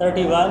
31،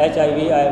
HIV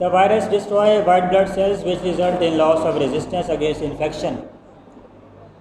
The virus destroy white blood cells which result in loss of resistance against infection.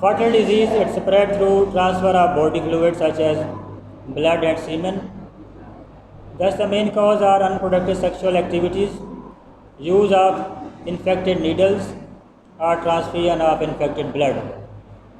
Fatal disease, it spread through transfer of body fluids such as blood and semen. Thus the main cause are unprotected sexual activities, use of infected needles or transfusion of infected blood.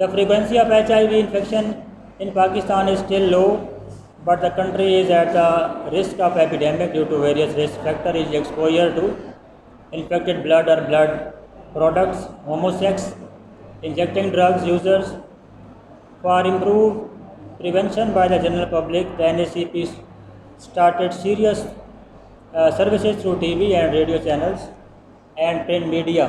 The frequency of HIV infection in Pakistan is still low, but the country is at the risk of epidemic due to various risk factors: is exposure to infected blood or blood products, homosex, injecting drugs users. For improved prevention by the general public, the NACP started serious services through TV and radio channels and print media.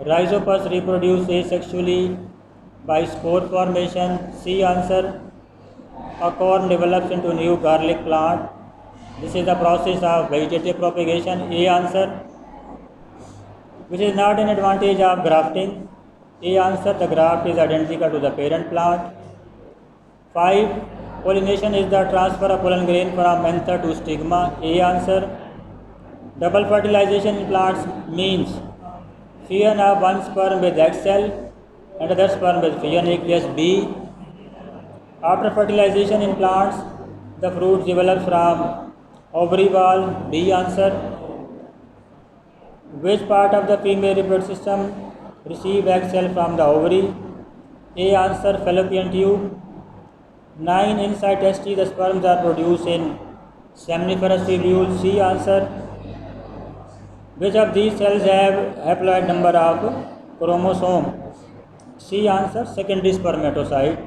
Rhizopus reproduce asexually by spore formation. C answer. A corm develops into new garlic plant. This is the process of vegetative propagation. A answer. Which is not an advantage of grafting. A answer. The graft is identical to the parent plant. 5. Pollination is the transfer of pollen grain from anther to stigma. A answer. Double fertilization in plants means fusion of one sperm with egg cell and other sperm with fusion nucleus B. After fertilization in plants, the fruit develops from ovary wall. B answer. Which part of the female reproductive system receive egg cell from the ovary? A answer, fallopian tube. 9. Inside testes, the sperms are produced in seminiferous tubules. C answer. Which of these cells have haploid number of chromosome? C answer, secondary spermatocyte.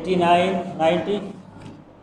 89 90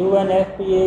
UNFPA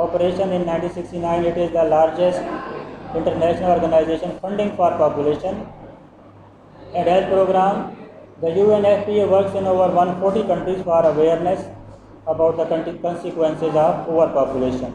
operation in 1969. It is the largest international organization funding for population and health program. The UNFPA works in over 140 countries for awareness about the consequences of overpopulation.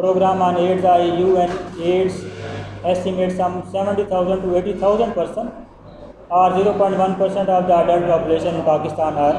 program on AIDS, UN AIDS estimates some 70,000 to 80,000 person or 0.1% of the adult population in Pakistan are.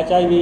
HIV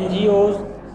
NGOs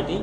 80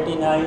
89